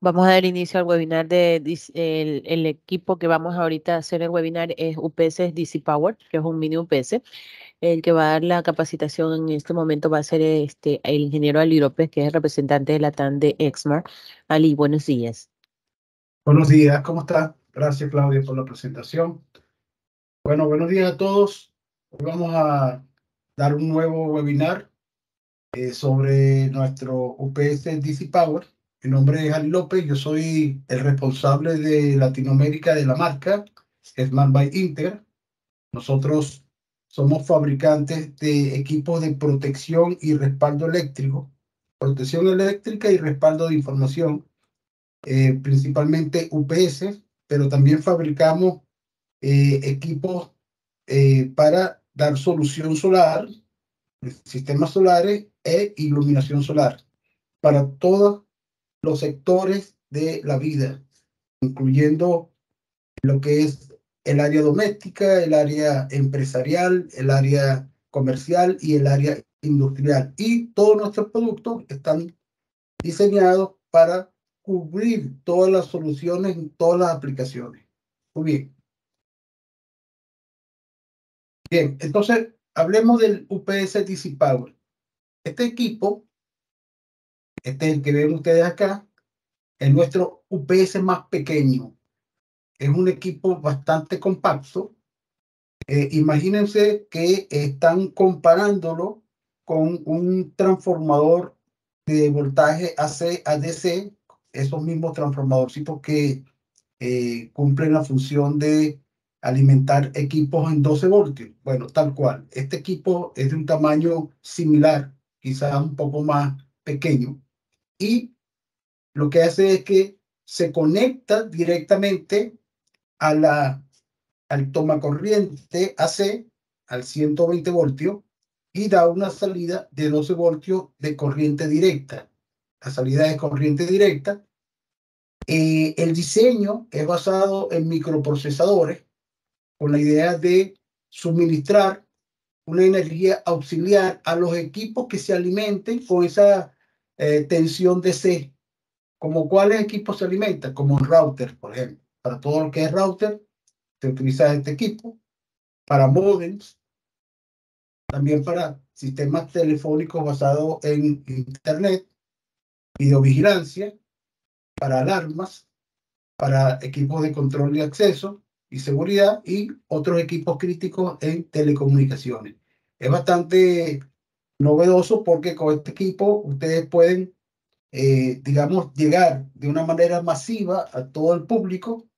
Vamos a dar inicio al webinar el equipo que vamos ahorita a hacer el webinar es UPS DC Power, que es un mini UPS. El que va a dar la capacitación en este momento va a ser el ingeniero Ali López, que es el representante de la TAN de Exmar. Ali, buenos días. Buenos días, ¿cómo está? Gracias, Claudia, por la presentación. Bueno, buenos días a todos. Hoy vamos a dar un nuevo webinar sobre nuestro UPS DC Power. Mi nombre es Ali López, yo soy el responsable de Latinoamérica de la marca Smart by Inter. Nosotros somos fabricantes de equipos de protección y respaldo eléctrico, protección eléctrica y respaldo de información, principalmente UPS, pero también fabricamos equipos para dar solución solar, sistemas solares e iluminación solar para todos los sectores de la vida, incluyendo lo que es el área doméstica, el área empresarial, el área comercial y el área industrial. Y todos nuestros productos están diseñados para cubrir todas las soluciones en todas las aplicaciones. Muy bien. Bien, entonces hablemos del UPS DC Power. Este equipo, este es el que ven ustedes acá, es nuestro UPS más pequeño. Es un equipo bastante compacto. Imagínense que están comparándolo con un transformador de voltaje AC a DC, esos mismos transformadorcitos que cumplen la función de alimentar equipos en 12 voltios. Bueno, tal cual. Este equipo es de un tamaño similar, quizás un poco más pequeño, y lo que hace es que se conecta directamente a al tomacorriente AC, al 120 voltios, y da una salida de 12 voltios de corriente directa. La salida de corriente directa. El diseño es basado en microprocesadores con la idea de suministrar una energía auxiliar a los equipos que se alimenten con esa tensión DC. ¿Como cuáles equipos se alimentan? Como un router, por ejemplo. Para todo lo que es router, se utiliza este equipo. Para modems, también para sistemas telefónicos basados en Internet, videovigilancia, para alarmas, para equipos de control de acceso y seguridad y otros equipos críticos en telecomunicaciones. Es bastante novedoso porque con este equipo ustedes pueden, digamos, llegar de una manera masiva a todo el público,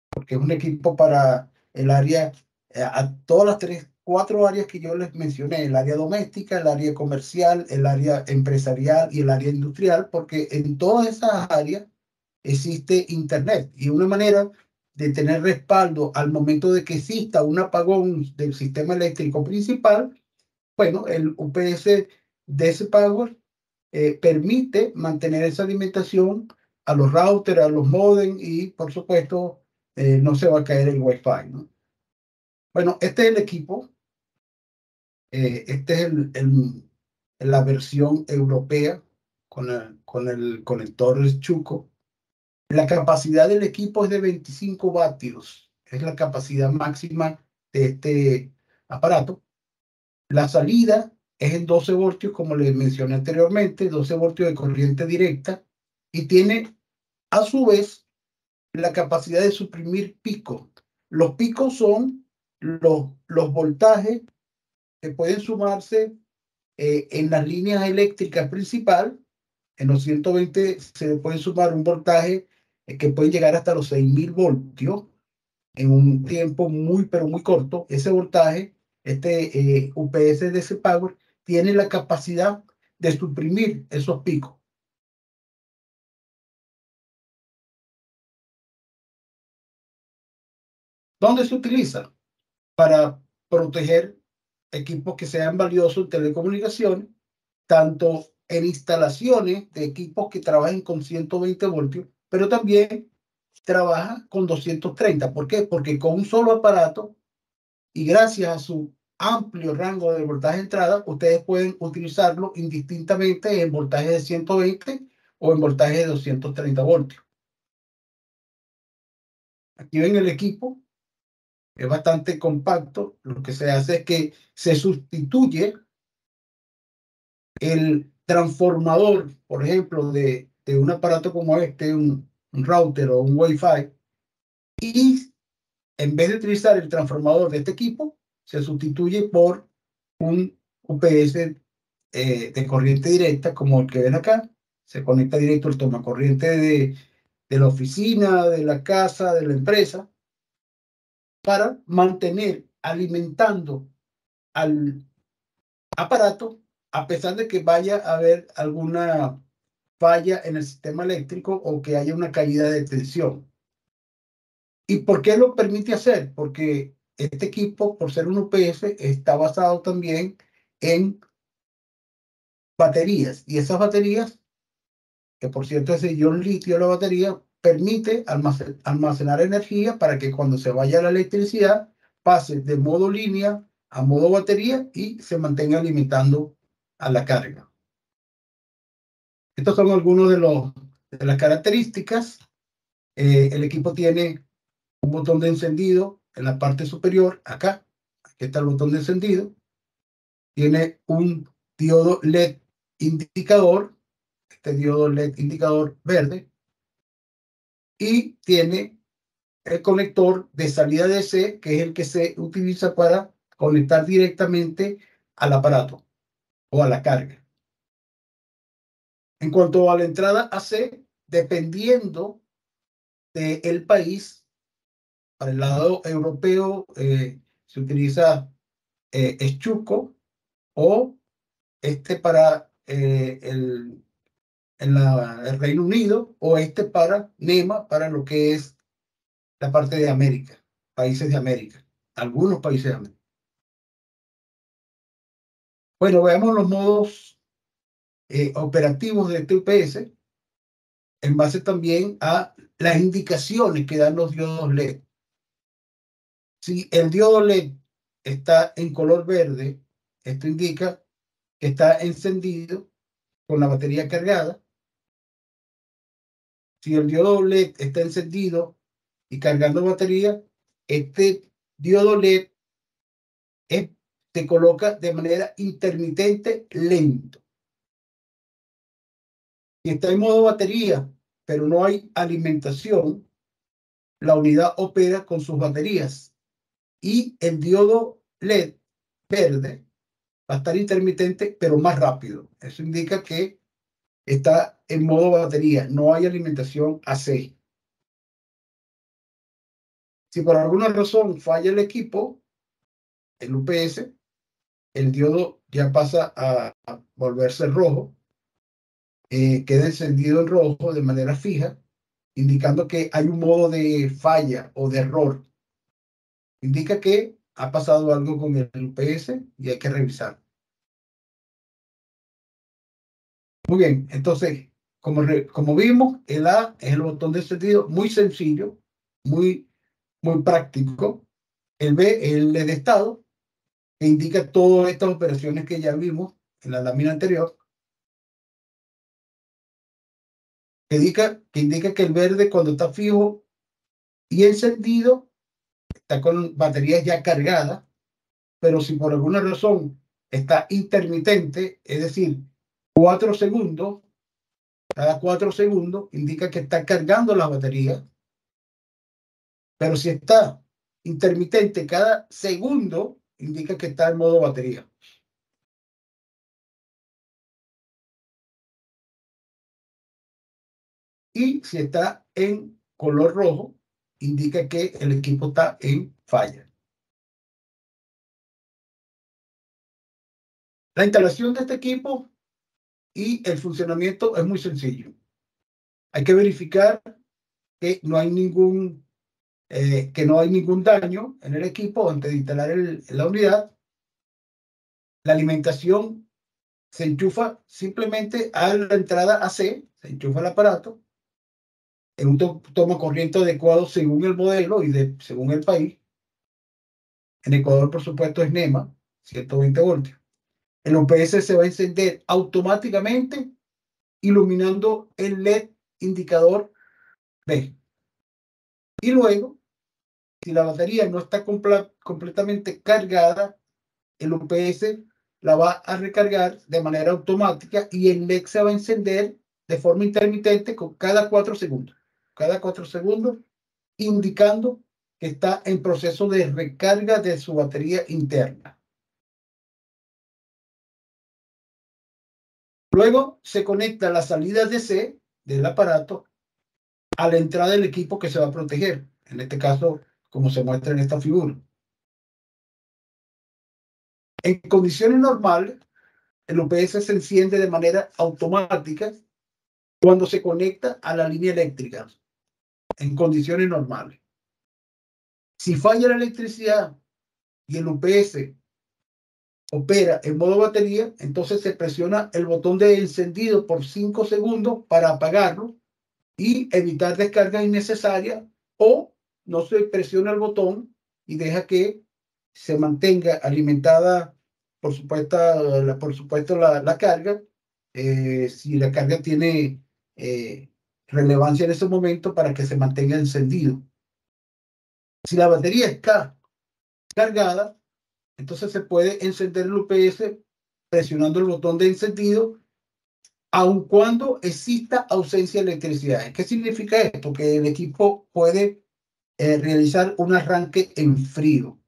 porque es un equipo para el área, a todas las cuatro áreas que yo les mencioné, el área doméstica, el área comercial, el área empresarial y el área industrial, porque en todas esas áreas existe Internet y una manera de tener respaldo al momento de que exista un apagón del sistema eléctrico principal. Bueno, el UPS DC Power permite mantener esa alimentación a los routers, a los modems y, por supuesto, no se va a caer el Wi-Fi, ¿no? Bueno, este es el equipo. Este es la versión europea con el conector Chuco. La capacidad del equipo es de 25 vatios. Es la capacidad máxima de este aparato. La salida es en 12 voltios, como les mencioné anteriormente, 12 voltios de corriente directa, y tiene a su vez la capacidad de suprimir picos. Los picos son los voltajes que pueden sumarse en las líneas eléctricas principal. En los 120 se puede sumar un voltaje que puede llegar hasta los 6.000 voltios en un tiempo muy, pero muy corto. Ese voltaje, este UPS DC Power, tiene la capacidad de suprimir esos picos. ¿Dónde se utiliza? Para proteger equipos que sean valiosos en telecomunicaciones, tanto en instalaciones de equipos que trabajen con 120 voltios, pero también trabaja con 230. ¿Por qué? Porque con un solo aparato y gracias a su amplio rango de voltaje de entrada, ustedes pueden utilizarlo indistintamente en voltaje de 120 o en voltaje de 230 voltios. Aquí ven el equipo, es bastante compacto. Lo que se hace es que se sustituye el transformador, por ejemplo, de un aparato como este, un router o un Wi-Fi, y en vez de utilizar el transformador de este equipo, se sustituye por un UPS de corriente directa, como el que ven acá. Se conecta directo al tomacorriente de la oficina, de la casa, de la empresa, para mantener alimentando al aparato, a pesar de que vaya a haber alguna falla en el sistema eléctrico o que haya una caída de tensión. ¿Y por qué lo permite hacer? Porque este equipo, por ser un UPS, está basado también en baterías. Y esas baterías, que por cierto es de ion litio la batería, permite almacenar energía para que cuando se vaya la electricidad pase de modo línea a modo batería y se mantenga alimentando a la carga. Estos son algunos de las características. El equipo tiene un botón de encendido en la parte superior, acá. Aquí está el botón de encendido. Tiene un diodo LED indicador, este diodo LED indicador verde, y tiene el conector de salida DC, que es el que se utiliza para conectar directamente al aparato o a la carga. En cuanto a la entrada AC, dependiendo del país, para el lado europeo se utiliza Echuco, o para el Reino Unido, o para NEMA, para lo que es la parte de América, países de América, algunos países de América. Bueno, veamos los modos operativos de este UPS en base también a las indicaciones que dan los diodos LED. Si el diodo LED está en color verde, esto indica que está encendido con la batería cargada. Si el diodo LED está encendido y cargando batería, este diodo LED se coloca de manera intermitente lento. Si está en modo batería, pero no hay alimentación, la unidad opera con sus baterías y el diodo LED verde va a estar intermitente, pero más rápido. Eso indica que está en modo batería, no hay alimentación AC. Si por alguna razón falla el equipo, el UPS, el diodo ya pasa a volverse rojo, queda encendido en rojo de manera fija, indicando que hay un modo de falla o de error. Indica que ha pasado algo con el UPS y hay que revisar. Muy bien, entonces, como vimos, el A es el botón de encendido, muy sencillo, muy, muy práctico. El B es el de estado, que indica todas estas operaciones que ya vimos en la lámina anterior, que indica que el verde, cuando está fijo y encendido, está con baterías ya cargadas, pero si por alguna razón está intermitente, es decir, 4 segundos, cada 4 segundos indica que está cargando las baterías, pero si está intermitente cada segundo, indica que está en modo batería. Y si está en color rojo, indica que el equipo está en falla. La instalación de este equipo y el funcionamiento es muy sencillo. Hay que verificar que no hay ningún daño en el equipo antes de instalar la unidad. La alimentación se enchufa simplemente a la entrada AC, se enchufa el aparato en un toma corriente adecuado según el modelo y según el país. En Ecuador, por supuesto, es NEMA, 120 voltios. El UPS se va a encender automáticamente iluminando el LED indicador B. Y luego, si la batería no está completamente cargada, el UPS la va a recargar de manera automática y el LED se va a encender de forma intermitente con cada 4 segundos. Cada 4 segundos, indicando que está en proceso de recarga de su batería interna. Luego se conecta la salida DC del aparato a la entrada del equipo que se va a proteger. En este caso, como se muestra en esta figura. En condiciones normales, el UPS se enciende de manera automática cuando se conecta a la línea eléctrica, en condiciones normales. Si falla la electricidad y el UPS opera en modo batería, entonces se presiona el botón de encendido por 5 segundos para apagarlo y evitar descarga innecesaria, o no se presiona el botón y deja que se mantenga alimentada, por supuesto, la carga, si la carga tiene relevancia en ese momento para que se mantenga encendido. Si la batería está cargada, entonces se puede encender el UPS presionando el botón de encendido, aun cuando exista ausencia de electricidad. ¿Qué significa esto? Que el equipo puede realizar un arranque en frío.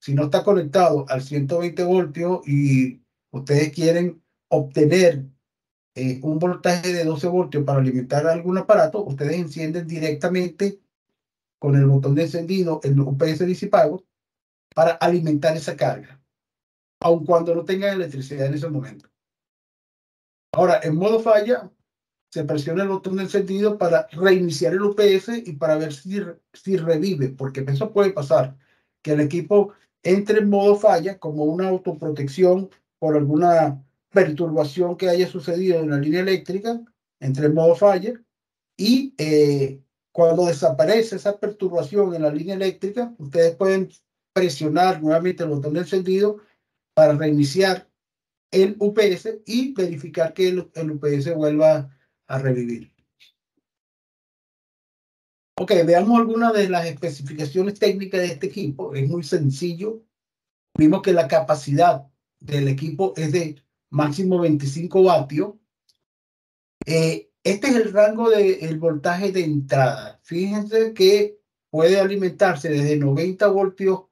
Si no está conectado al 120 voltios y ustedes quieren obtener un voltaje de 12 voltios para alimentar algún aparato, ustedes encienden directamente con el botón de encendido el UPS DC Power para alimentar esa carga, aun cuando no tengan electricidad en ese momento. Ahora, en modo falla, se presiona el botón de encendido para reiniciar el UPS y para ver si revive, porque eso puede pasar, que el equipo entre en modo falla como una autoprotección por alguna perturbación que haya sucedido en la línea eléctrica, entre en modo falla y cuando desaparece esa perturbación en la línea eléctrica, ustedes pueden presionar nuevamente el botón de encendido para reiniciar el UPS y verificar que el UPS vuelva a revivir. Ok, veamos algunas de las especificaciones técnicas de este equipo. Es muy sencillo. Vimos que la capacidad del equipo es de máximo 25 vatios. Este es el rango del voltaje de entrada. Fíjense que puede alimentarse desde 90 voltios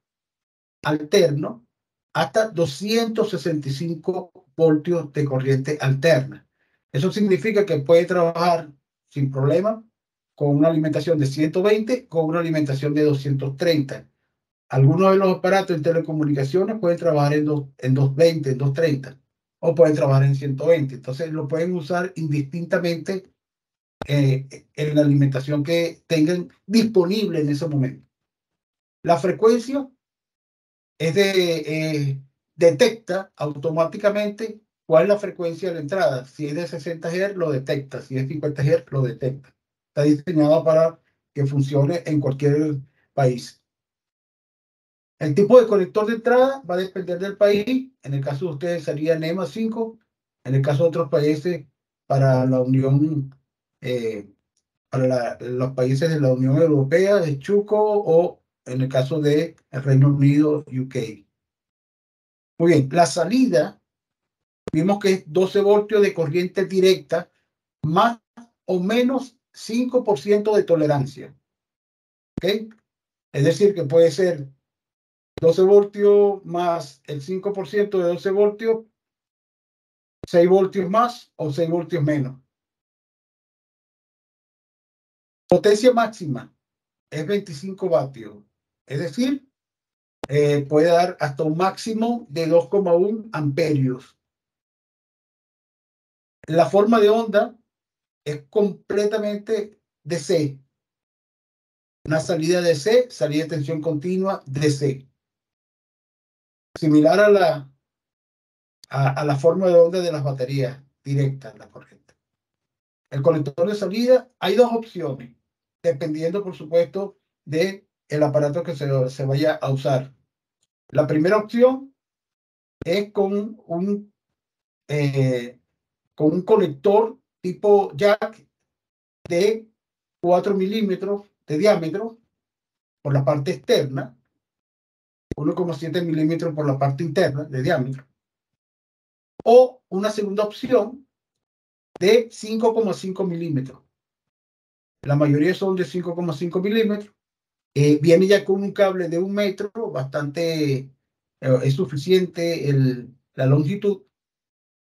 alterno hasta 265 voltios de corriente alterna. Eso significa que puede trabajar sin problema con una alimentación de 120, con una alimentación de 230. Algunos de los aparatos en telecomunicaciones pueden trabajar en 220, en 230, o pueden trabajar en 120. Entonces lo pueden usar indistintamente en la alimentación que tengan disponible en ese momento. La frecuencia detecta automáticamente cuál es la frecuencia de la entrada. Si es de 60 Hz, lo detecta. Si es 50 Hz, lo detecta. Está diseñado para que funcione en cualquier país. El tipo de conector de entrada va a depender del país. En el caso de ustedes sería NEMA 5. En el caso de otros países, para la Unión, para los países de la Unión Europea, de Chuco, o en el caso de el Reino Unido, UK. Muy bien, la salida, vimos que es 12 voltios de corriente directa, más o menos 5% de tolerancia. ¿Ok? Es decir, que puede ser 12 voltios más el 5% de 12 voltios, 6 voltios más o 6 voltios menos. Potencia máxima es 25 vatios. Es decir, puede dar hasta un máximo de 2,1 amperios. La forma de onda es completamente DC. Una salida DC, salida de tensión continua DC. Similar a la forma de onda de las baterías directas, la corriente. El conector de salida, hay dos opciones, dependiendo, por supuesto, del aparato que se vaya a usar. La primera opción es con un conector tipo jack de 4 milímetros de diámetro por la parte externa, 1,7 milímetros por la parte interna de diámetro, o una segunda opción de 5,5 milímetros. La mayoría son de 5,5 milímetros. Viene ya con un cable de 1 metro, bastante, es suficiente la longitud.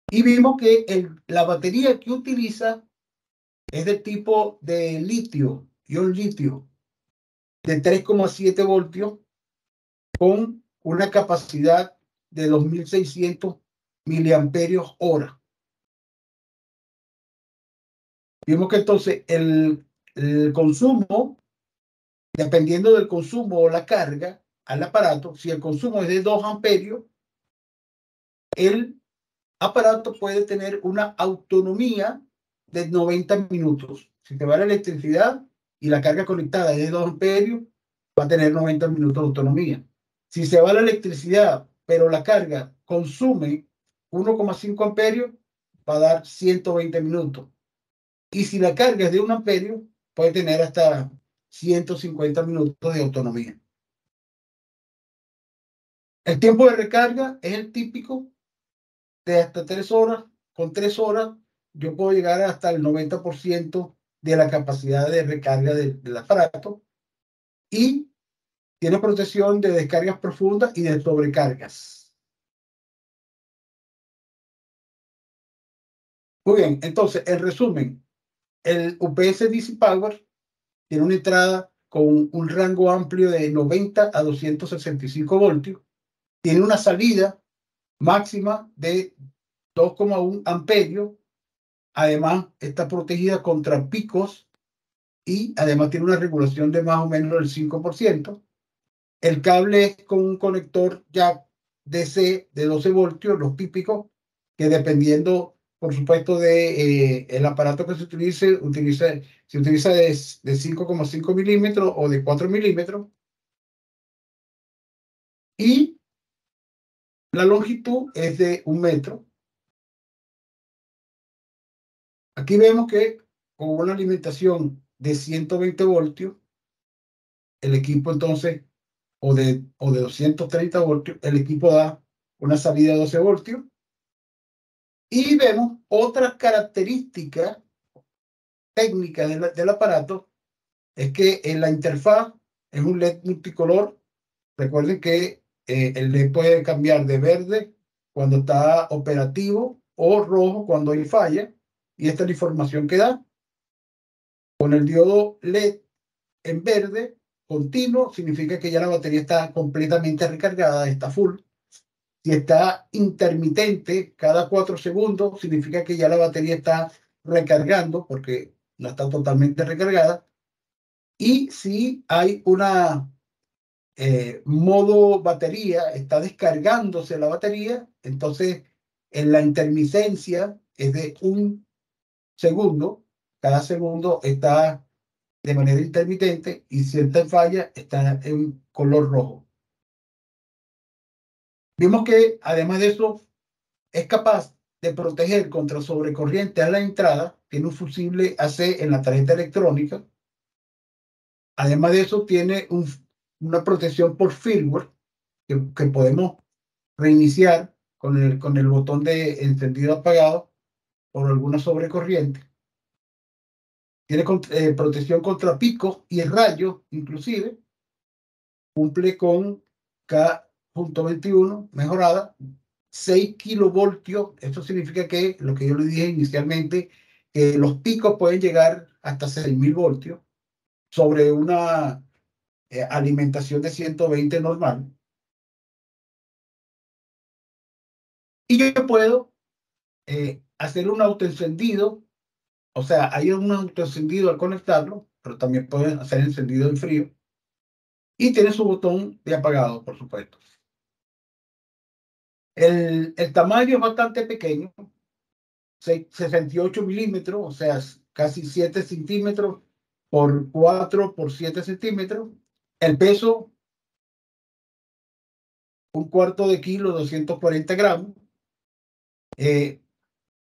Y vimos que la batería que utiliza es de tipo de litio, ion litio, de 3,7 voltios, con una capacidad de 2.600 miliamperios hora. Vimos que entonces el consumo, dependiendo del consumo o la carga al aparato, si el consumo es de 2 amperios, el aparato puede tener una autonomía de 90 minutos. Si te va la electricidad y la carga conectada es de 2 amperios, va a tener 90 minutos de autonomía. Si se va la electricidad, pero la carga consume 1,5 amperios, va a dar 120 minutos. Y si la carga es de 1 amperio, puede tener hasta 150 minutos de autonomía. El tiempo de recarga es el típico de hasta 3 horas. Con 3 horas yo puedo llegar hasta el 90% de la capacidad de recarga del aparato, y tiene protección de descargas profundas y de sobrecargas. Muy bien, entonces, en resumen, el UPS DC Power tiene una entrada con un rango amplio de 90 a 265 voltios, tiene una salida máxima de 2,1 amperios, además está protegida contra picos y además tiene una regulación de más o menos el 5%. El cable es con un conector jack DC de 12 voltios, los típicos, que dependiendo, por supuesto, de el aparato que se se utiliza de 5,5 milímetros o de 4 milímetros. Y la longitud es de 1 metro. Aquí vemos que con una alimentación de 120 voltios, el equipo entonces, o de 230 voltios, el equipo da una salida de 12 voltios. Y vemos otras características técnicas del aparato, es que en la interfaz es un LED multicolor. Recuerden que el LED puede cambiar de verde cuando está operativo o rojo cuando hay falla, y esta es la información que da. Con el diodo LED en verde continuo significa que ya la batería está completamente recargada, está full. Si está intermitente cada 4 segundos, significa que ya la batería está recargando porque no está totalmente recargada. Y si hay una modo batería, está descargándose la batería, entonces en la intermitencia es de 1 segundo. Cada segundo está de manera intermitente, y si está en falla está en color rojo. Vimos que además de eso es capaz de proteger contra sobrecorriente a la entrada, tiene un fusible AC en la tarjeta electrónica. Además de eso, tiene una protección por firmware que podemos reiniciar con el botón de encendido apagado por alguna sobrecorriente. Tiene protección contra picos y rayos, inclusive. Cumple con K.21 mejorada, 6 kilovoltios. Esto significa que, lo que yo le dije inicialmente, que los picos pueden llegar hasta 6.000 voltios sobre una alimentación de 120 normal. Y yo puedo hacer un autoencendido, o sea, hay un autoencendido al conectarlo, pero también pueden hacer encendido en frío. Y tiene su botón de apagado, por supuesto. El tamaño es bastante pequeño, 68 milímetros, o sea, casi 7 centímetros por 4 por 7 centímetros. El peso, 1/4 kilo, 240 gramos.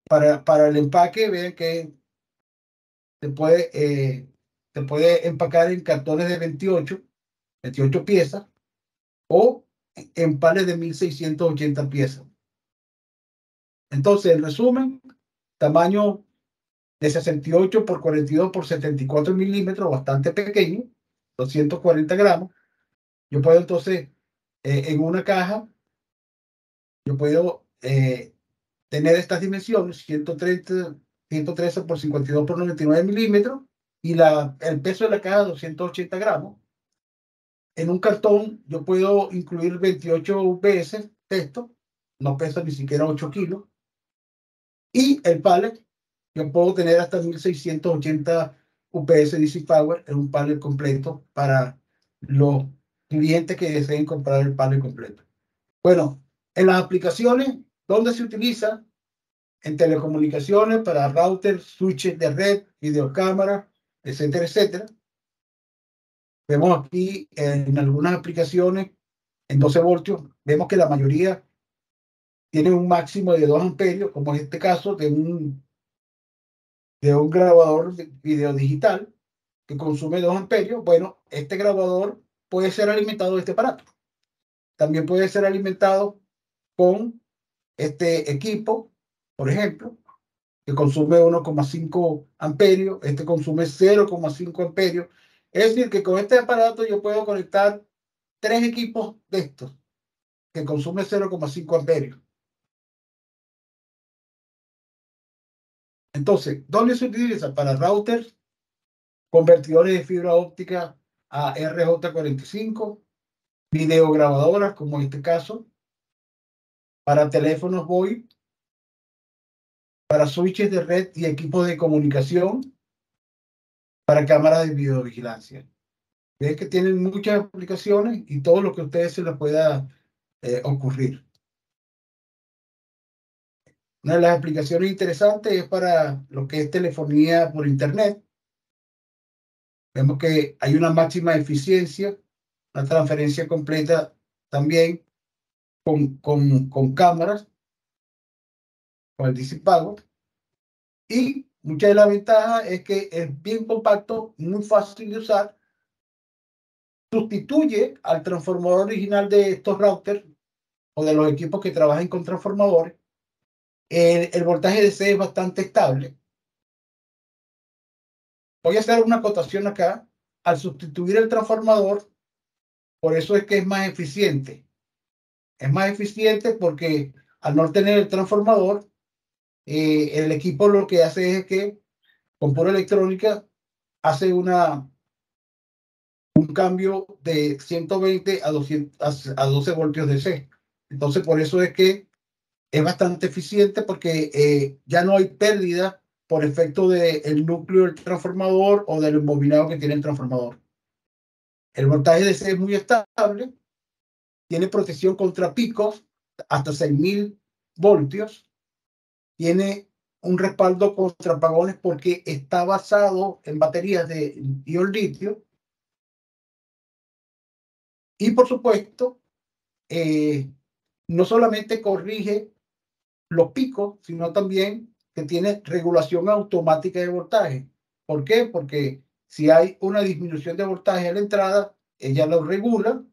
Para el empaque, vean que se puede empacar en cartones de 28 piezas o en pales de 1680 piezas. Entonces, en resumen, tamaño de 68 por 42 por 74 milímetros, bastante pequeño, 240 gramos. Yo puedo entonces, en una caja, yo puedo tener estas dimensiones, 113 por 52 por 99 milímetros, y el peso de la caja, 280 gramos. En un cartón yo puedo incluir 28 UPS texto, no pesa ni siquiera 8 kilos. Y el pallet, yo puedo tener hasta 1680 UPS DC Power en un pallet completo para los clientes que deseen comprar el pallet completo. Bueno, en las aplicaciones, ¿dónde se utiliza? En telecomunicaciones, para routers, switches de red, videocámaras, etcétera, etcétera. Vemos aquí en algunas aplicaciones en 12 voltios, vemos que la mayoría tienen un máximo de 2 amperios, como en este caso de un grabador de video digital que consume 2 amperios. Bueno, este grabador puede ser alimentado de este aparato. También puede ser alimentado con este equipo, por ejemplo, que consume 1,5 amperios, este consume 0,5 amperios. Es decir, que con este aparato yo puedo conectar 3 equipos de estos que consumen 0,5 amperios. Entonces, ¿dónde se utiliza? Para routers, convertidores de fibra óptica a RJ45, videograbadoras, como en este caso, para teléfonos VoIP, para switches de red y equipos de comunicación, para cámaras de videovigilancia. Ven que tienen muchas aplicaciones y todo lo que a ustedes se les pueda ocurrir. Una de las aplicaciones interesantes es para lo que es telefonía por Internet. Vemos que hay una máxima eficiencia, una transferencia completa también con cámaras, con el DC Power. Y muchas de las ventajas es que es bien compacto, muy fácil de usar, sustituye al transformador original de estos routers o de los equipos que trabajan con transformadores. El voltaje DC es bastante estable. Voy a hacer una acotación acá. Al sustituir el transformador, por eso es que es más eficiente. Es más eficiente porque al no tener el transformador, el equipo lo que hace es que con pura electrónica hace un cambio de 120 a 12 voltios DC. Entonces, por eso es que es bastante eficiente porque ya no hay pérdida por efecto del núcleo del transformador o del embobinado que tiene el transformador. El voltaje DC es muy estable, tiene protección contra picos hasta 6000 voltios, tiene un respaldo contra apagones porque está basado en baterías de ion litio. Y por supuesto, no solamente corrige los picos, sino también que tiene regulación automática de voltaje. ¿Por qué? Porque si hay una disminución de voltaje a la entrada, ella lo regula.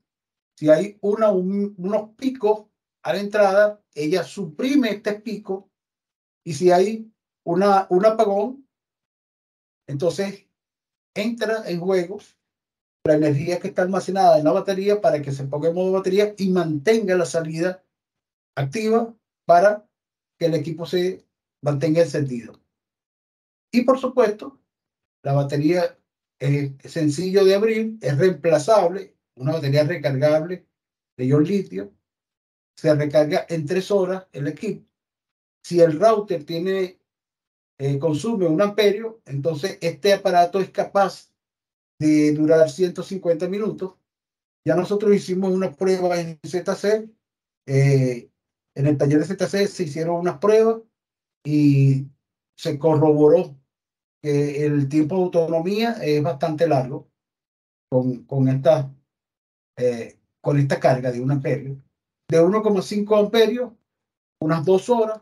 Si hay unos picos a la entrada, ella suprime este pico. Y si hay un apagón, entonces entra en juego la energía que está almacenada en la batería para que se ponga en modo batería y mantenga la salida activa para que el equipo se mantenga encendido. Y por supuesto, la batería es sencillo de abrir, es reemplazable, una batería recargable de ion litio, se recarga en 3 horas el equipo. Si el router consume 1 amperio, entonces este aparato es capaz de durar 150 minutos. Ya nosotros hicimos una prueba en ZC, en el taller de ZC se hicieron unas pruebas y se corroboró que el tiempo de autonomía es bastante largo con esta carga de 1 amperio. De 1,5 amperios, unas 2 horas,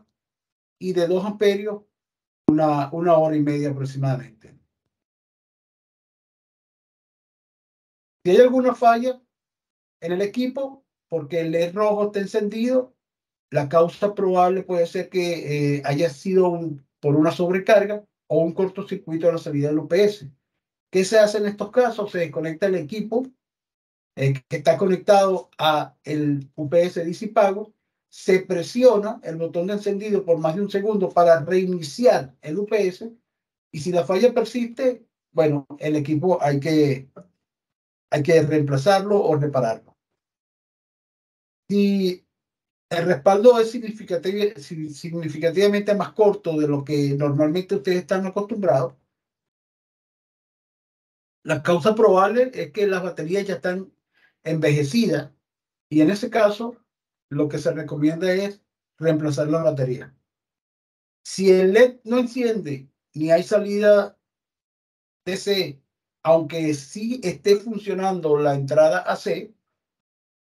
y de 2 amperios, una hora y media aproximadamente. Si hay alguna falla en el equipo, porque el LED rojo está encendido, la causa probable puede ser que haya sido por una sobrecarga o un cortocircuito de la salida del UPS. ¿Qué se hace en estos casos? Se desconecta el equipo que está conectado a el UPS Disipago, se presiona el botón de encendido por más de un segundo para reiniciar el UPS, y si la falla persiste, bueno, el equipo hay que reemplazarlo o repararlo. Si el respaldo es significativamente más corto de lo que normalmente ustedes están acostumbrados, la causa probable es que las baterías ya están envejecidas, y en ese caso lo que se recomienda es reemplazar la batería. Si el LED no enciende ni hay salida DC, aunque sí esté funcionando la entrada AC,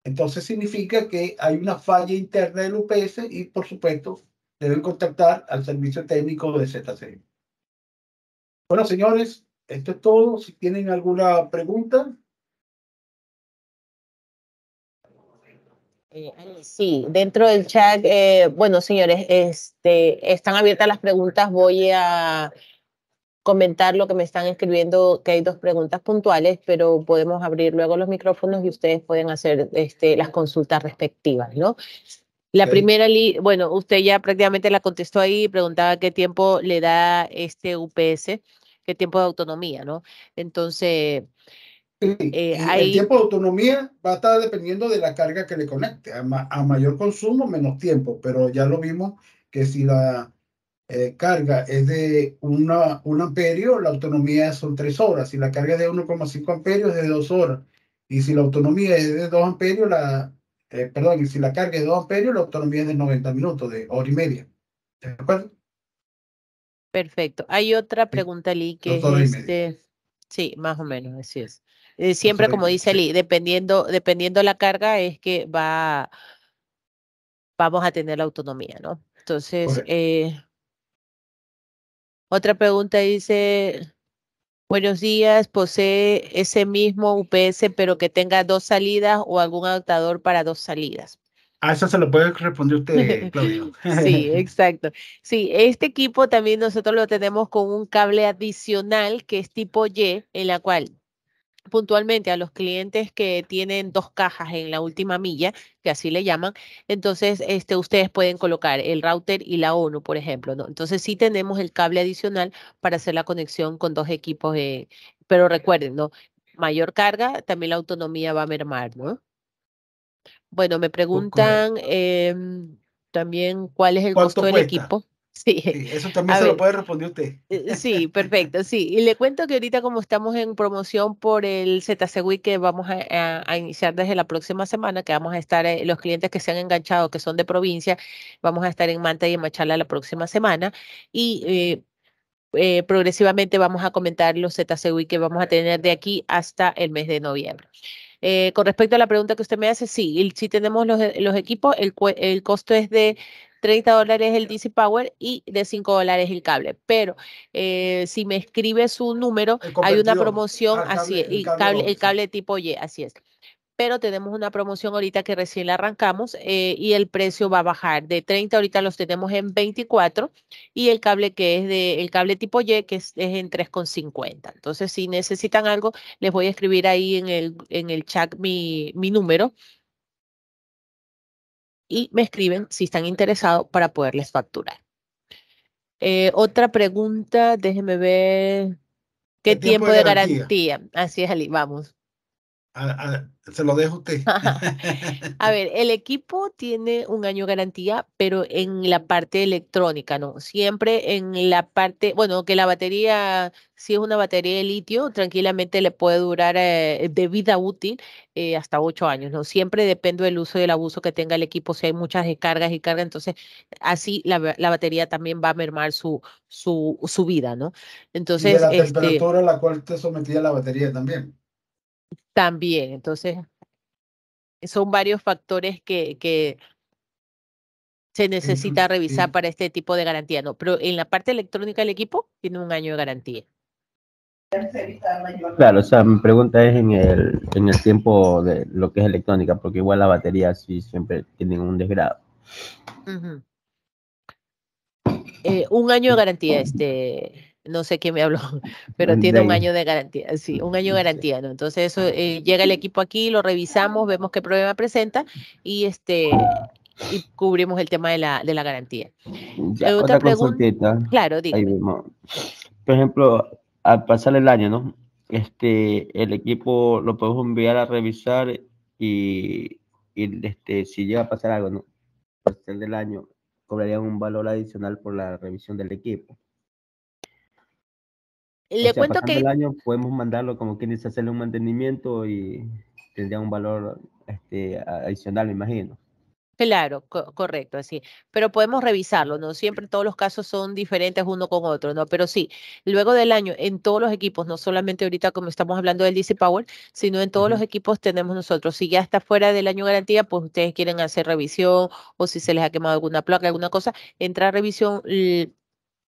entonces significa que hay una falla interna del UPS y, por supuesto, deben contactar al servicio técnico de ZC. Bueno, señores, esto es todo. Si tienen alguna pregunta. Sí, dentro del chat, bueno, señores, están abiertas las preguntas. Voy a comentar lo que me están escribiendo, que hay dos preguntas puntuales, pero podemos abrir luego los micrófonos y ustedes pueden hacer las consultas respectivas, ¿no? La Okay. primera, bueno, usted ya prácticamente la contestó ahí, preguntaba qué tiempo le da este UPS, qué tiempo de autonomía, ¿no? Entonces, El hay, tiempo de autonomía va a estar dependiendo de la carga que le conecte. A mayor consumo, menos tiempo, pero ya lo vimos que si la carga es de un amperio, la autonomía son 3 horas. Si la carga es de 1,5 amperios, es de 2 horas. Y si la autonomía es de 2 amperios, perdón, y si la carga es de 2 amperios, la autonomía es de 90 minutos, de hora y media. ¿De acuerdo? perfecto. Hay otra Sí, pregunta, Lee, que 2 horas y es media. sí, más o menos, así es. 2 Siempre horas y como media, dice sí, Lee, dependiendo la carga es que vamos a tener la autonomía, ¿no? Entonces, correcto. otra pregunta dice, buenos días, posee ese mismo UPS, pero que tenga dos salidas o algún adaptador para dos salidas. A eso se lo puede responder usted, Claudio. Sí, exacto. Sí, este equipo también nosotros lo tenemos con un cable adicional que es tipo Y, en la cual puntualmente a los clientes que tienen dos cajas en la última milla, que así le llaman, entonces ustedes pueden colocar el router y la ONU, por ejemplo, ¿no? Entonces sí tenemos el cable adicional para hacer la conexión con dos equipos, pero recuerden, ¿no? Mayor carga, también la autonomía va a mermar, ¿no? Bueno, me preguntan Correcto. también cuál es el costo ¿Cuánto del cuesta? equipo. Sí, Sí, eso también a se lo ver. puede responder usted. Sí, perfecto, sí. Y le cuento que ahorita como estamos en promoción por el ZC Week que vamos a iniciar desde la próxima semana, que vamos a estar, los clientes que se han enganchado, que son de provincia, vamos a estar en Manta y en Machala la próxima semana. Y progresivamente vamos a comentar los ZC Week que vamos a tener de aquí hasta el mes de noviembre. Con respecto a la pregunta que usted me hace, sí, sí tenemos los equipos, el costo es de $30 el DC Power y de $5 el cable, pero si me escribe su número, El hay una convertidor. promoción así, El cable el doble, sí. cable tipo Y, así es, pero tenemos una promoción ahorita que recién la arrancamos y el precio va a bajar de 30, ahorita los tenemos en 24 y el cable que es el cable tipo Y que es en 3,50. Entonces, si necesitan algo, les voy a escribir ahí en el chat mi número y me escriben si están interesados para poderles facturar. Otra pregunta, déjenme ver, ¿qué ¿Qué tiempo tiempo de de garantía? garantía? Así es, Ali, vamos. Se lo dejo a usted. A ver, el equipo tiene un año de garantía, pero en la parte electrónica, ¿no? Siempre en la parte, bueno, que la batería, si es una batería de litio, tranquilamente le puede durar de vida útil hasta 8 años, ¿no? Siempre depende del uso y del abuso que tenga el equipo. Si hay muchas descargas y cargas, entonces así la batería también va a mermar su vida, ¿no? Y de Entonces, la temperatura a la cual te sometía la batería también. también, entonces, son varios factores que se necesita revisar Sí. para este tipo de garantía, ¿no? Pero en la parte electrónica del equipo tiene un año de garantía. Claro, o sea, mi pregunta es en el tiempo de lo que es electrónica, porque igual las baterías sí siempre tienen un desgrado. Ujú. 1 año de garantía, no sé quién me habló, pero tiene un De, año de garantía, sí, 1 año de garantía, ¿no? Entonces eso, llega el equipo aquí, lo revisamos, vemos qué problema presenta y y cubrimos el tema de la garantía. ya, Otra otra pregunta, consultita, claro, ahí dígame. mismo. Por ejemplo, al pasar el año, ¿no? El equipo lo podemos enviar a revisar y si llega a pasar algo, ¿no? Al pasar del año, cobrarían un valor adicional por la revisión del equipo. O Le sea, cuento pasando el que año, podemos mandarlo como quien dice hacerle un mantenimiento y tendría un valor adicional, me imagino. claro, correcto, así. Pero podemos revisarlo, ¿no? Siempre todos los casos son diferentes uno con otro, ¿no? Pero sí, luego del año, en todos los equipos, no solamente ahorita como estamos hablando del DC Power, sino en todos los Ujú. equipos tenemos nosotros. Si ya está fuera del año de garantía, pues ustedes quieren hacer revisión o si se les ha quemado alguna placa, alguna cosa, entra a revisión.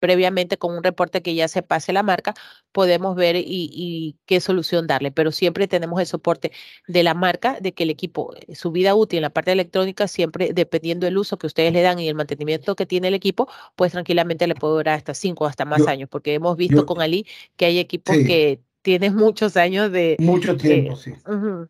Previamente con un reporte que ya se pase la marca, podemos ver y qué solución darle, pero siempre tenemos el soporte de la marca, de que el equipo, su vida útil en la parte electrónica, siempre dependiendo del uso que ustedes le dan y el mantenimiento que tiene el equipo, pues tranquilamente le puede durar hasta 5 o hasta más Yo, años, porque hemos visto yo, con Ali que hay equipos sí, que tienen muchos años de... mucho tiempo, sí. Ujú.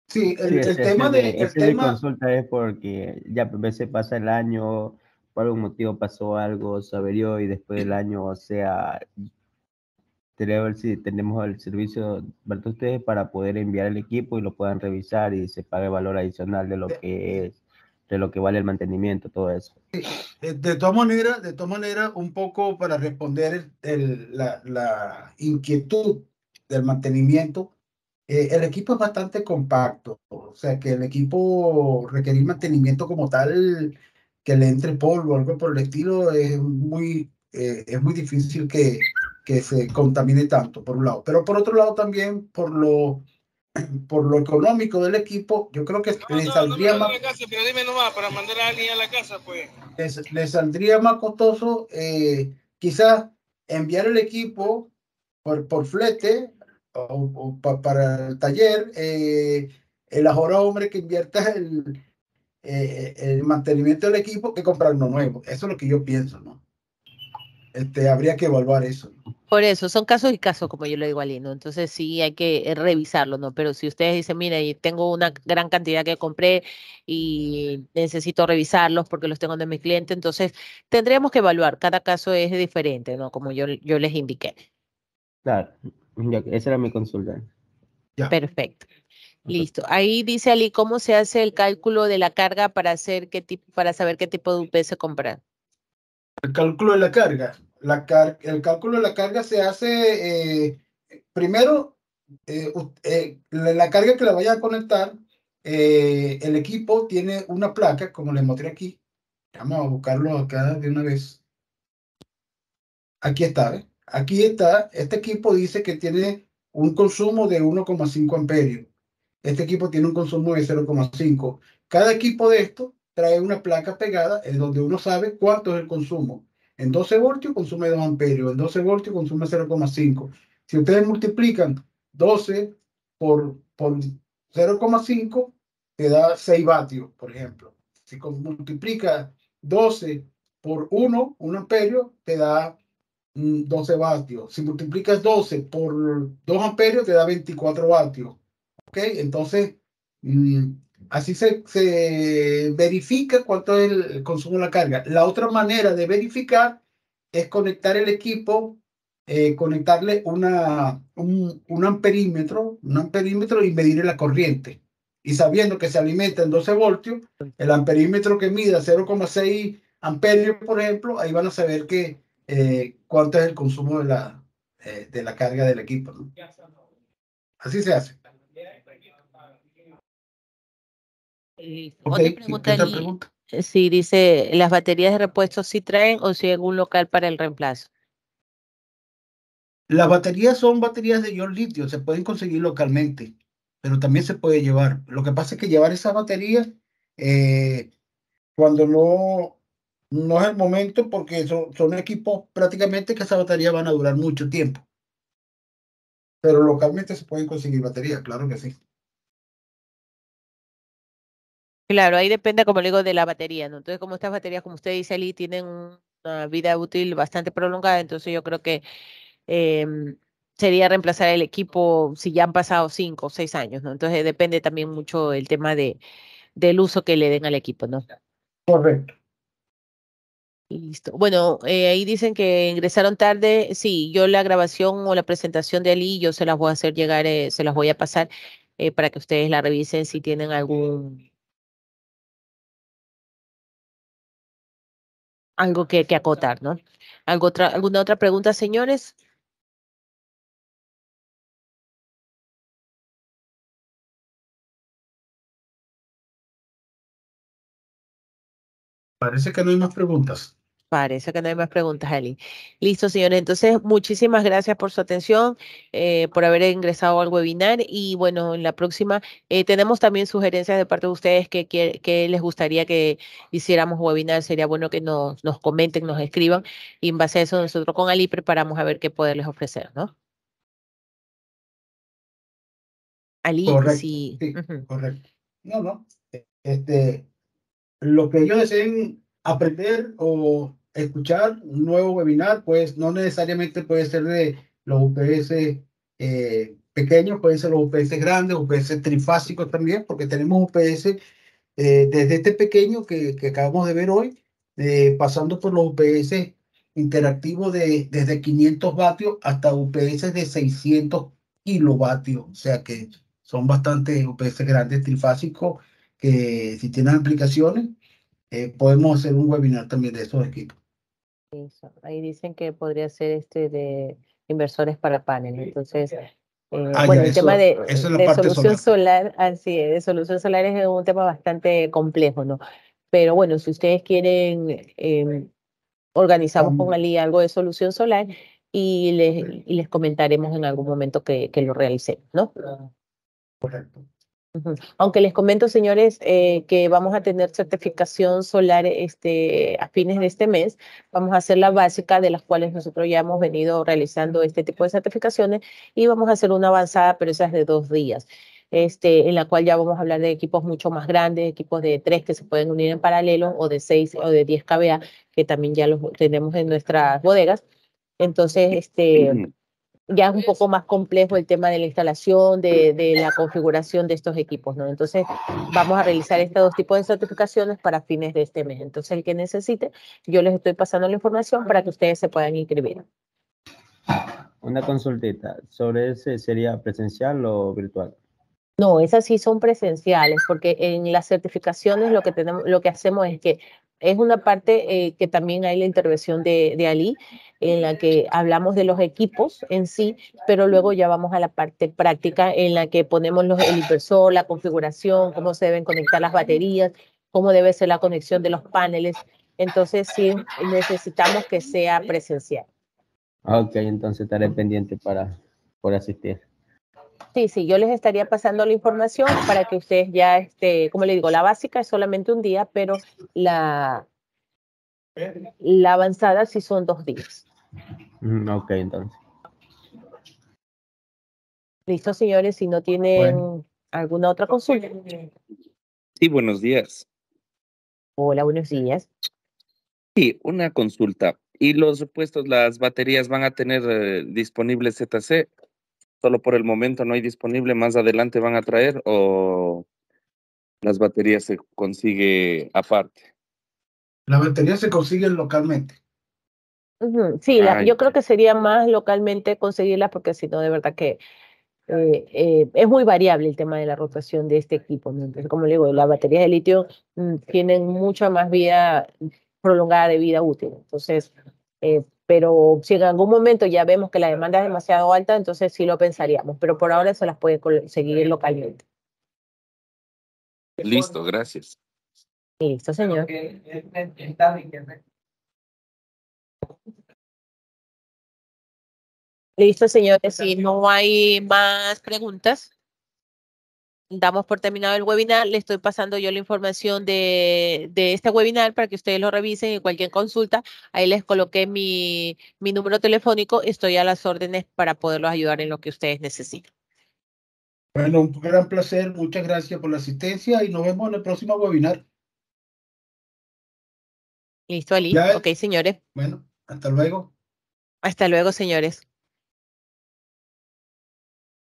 Sí, Sí, el tema el esa es mi tema, consulta, es porque ya a veces pasa el año, por algún motivo pasó algo, se averió y después del año, o sea, quería ver si tenemos el servicio de ustedes para poder enviar el equipo y lo puedan revisar y se pague el valor adicional de lo que es, de lo que vale el mantenimiento, todo eso. de todas maneras, un poco para responder la inquietud del mantenimiento, el equipo es bastante compacto, o sea que el equipo requerir mantenimiento como tal, que le entre polvo o algo por el estilo, es muy difícil que se contamine tanto, por un lado. Pero por otro lado también, por lo económico del equipo, yo creo que le No me saldría mande más, a la casa, pero dime nomás, para mandar a alguien a la casa, pues. le saldría más costoso quizás enviar el equipo por flete para el taller, el ahorro hombre que invierta el mantenimiento del equipo que comprar uno nuevo. Eso es lo que yo pienso, ¿no? Habría que evaluar eso. Por eso, son casos y casos, como yo le digo a Lino. Entonces sí hay que revisarlo, ¿no? Pero si ustedes dicen, mira, y tengo una gran cantidad que compré y necesito revisarlos porque los tengo de mi cliente, entonces tendríamos que evaluar. Cada caso es diferente, ¿no? Como yo les indiqué. Claro, esa era mi consulta. Ya. Perfecto. Listo. Ahí dice Ali, ¿cómo se hace el cálculo de la carga para hacer qué tipo, para saber qué tipo de UPS comprar? El cálculo de la carga. El cálculo de la carga se hace primero, la carga que la vaya a conectar, el equipo tiene una placa, como les mostré aquí. Vamos a buscarlo acá de una vez. Aquí está, ¿ves? Aquí está. Este equipo dice que tiene un consumo de 1,5 amperios. Este equipo tiene un consumo de 0,5. Cada equipo de estos trae una placa pegada en donde uno sabe cuánto es el consumo. En 12 voltios consume 2 amperios, en 12 voltios consume 0,5. Si ustedes multiplican 12 por 0,5, te da 6 vatios, por ejemplo. Si multiplica 12 por 1 amperio, te da 12 vatios. Si multiplicas 12 por 2 amperios, te da 24 vatios. ¿Ok? Entonces, mm, así se verifica cuánto es el consumo de la carga. La otra manera de verificar es conectar el equipo, conectarle un amperímetro y medir la corriente. Y sabiendo que se alimenta en 12 voltios, el amperímetro que mida 0,6 amperios, por ejemplo, ahí van a saber cuánto es el consumo de la carga del equipo, ¿no? Así se hace. Ok, Otra ¿qué pregunta otra allí, pregunta? si dice, ¿las baterías de repuesto sí traen o si hay algún local para el reemplazo? Las baterías son baterías de ion litio, se pueden conseguir localmente, pero también se puede llevar. Lo que pasa es que llevar esas baterías eh, cuando no es el momento, porque son equipos prácticamente que esas baterías van a durar mucho tiempo. pero localmente se pueden conseguir baterías, claro que sí. Claro, ahí depende, como le digo, de la batería, ¿no? Entonces, como estas baterías, como usted dice, Ali, tienen una vida útil bastante prolongada, entonces yo creo que sería reemplazar el equipo si ya han pasado 5 o 6 años, ¿no? Entonces depende también mucho el tema del uso que le den al equipo, ¿no? Correcto. Listo. Bueno, ahí dicen que ingresaron tarde. Sí, yo la grabación o la presentación de Ali, yo se las voy a hacer llegar, se las voy a pasar para que ustedes la revisen si tienen algo que acotar, ¿no? ¿Alguna otra pregunta, señores? Parece que no hay más preguntas. Parece que no hay más preguntas, Ali. Listo, señores. Entonces, muchísimas gracias por su atención, por haber ingresado al webinar. Y bueno, en la próxima tenemos también sugerencias de parte de ustedes que les gustaría que hiciéramos webinar. Sería bueno que nos comenten, nos escriban. Y en base a eso, nosotros con Ali preparamos a ver qué poderles ofrecer, ¿no? Ali, Correcto, sí. sí, Ujú. correcto. No, no. Este, lo que ellos deseen aprender o escuchar un nuevo webinar, pues no necesariamente puede ser de los UPS pequeños, pueden ser los UPS grandes, UPS trifásicos también, porque tenemos UPS desde este pequeño que acabamos de ver hoy, pasando por los UPS interactivos desde 500 vatios hasta UPS de 600 kilovatios, o sea que son bastante UPS grandes, trifásicos, que si tienen aplicaciones, podemos hacer un webinar también de esos equipos. Eso. Ahí dicen que podría ser de inversores para paneles. Entonces, Ya, bueno, el tema eso es la de parte solución solar. solar, así es, de solución solar es un tema bastante complejo, ¿no? Pero bueno, si ustedes quieren, organizamos con Ali algo de solución solar y les comentaremos en algún momento que lo realicemos, ¿no? Correcto. Ujú. Aunque les comento, señores, que vamos a tener certificación solar a fines de este mes. Vamos a hacer la básica, de las cuales nosotros ya hemos venido realizando este tipo de certificaciones, y vamos a hacer una avanzada, pero esa es de 2 días, en la cual ya vamos a hablar de equipos mucho más grandes, equipos de 3 que se pueden unir en paralelo, o de 6 o de 10 kVA, que también ya los tenemos en nuestras bodegas. Entonces, ya es un poco más complejo el tema de la instalación, de la configuración de estos equipos, ¿no? Entonces, vamos a realizar estos 2 tipos de certificaciones para fines de este mes. Entonces, el que necesite, yo les estoy pasando la información para que ustedes se puedan inscribir. Una consultita, ¿sobre ese sería presencial o virtual? No, esas sí son presenciales, porque en las certificaciones lo que hacemos es que es una parte que también hay la intervención de Ali, en la que hablamos de los equipos en sí, pero luego ya vamos a la parte práctica en la que ponemos el inversor, la configuración, cómo se deben conectar las baterías, cómo debe ser la conexión de los paneles. Entonces sí necesitamos que sea presencial. Ok, entonces estaré pendiente por asistir. Sí, sí, yo les estaría pasando la información para que ustedes ya, como le digo, la básica es solamente un día, pero la avanzada sí son 2 días. Ok, entonces. Listo, señores, si no tienen Bueno, alguna otra consulta. Sí, buenos días. Hola, buenos días. Sí, una consulta. ¿Y los repuestos, las baterías van a tener disponible ZC? ¿Solo por el momento no hay disponible? ¿Más adelante van a traer o las baterías se consigue aparte? las baterías se consiguen localmente. Ujú. Sí, Ah, yo creo ya. que sería más localmente conseguirlas, porque si no, de verdad que es muy variable el tema de la rotación de este equipo, ¿no? Entonces, como le digo, las baterías de litio tienen mucha más vida prolongada de vida útil. Entonces, pero si en algún momento ya vemos que la demanda es demasiado alta, entonces sí lo pensaríamos, pero por ahora se las puede conseguir localmente. Listo, gracias. Listo, señor. Listo, señores. Si no hay más preguntas. damos por terminado el webinar. Le estoy pasando yo la información de este webinar para que ustedes lo revisen y cualquier consulta. Ahí les coloqué mi número telefónico. Estoy a las órdenes para poderlos ayudar en lo que ustedes necesiten. Bueno, un gran placer. Muchas gracias por la asistencia y nos vemos en el próximo webinar. ¿Listo, Ali? Ya, Ok, señores. bueno, hasta luego. Hasta luego, señores.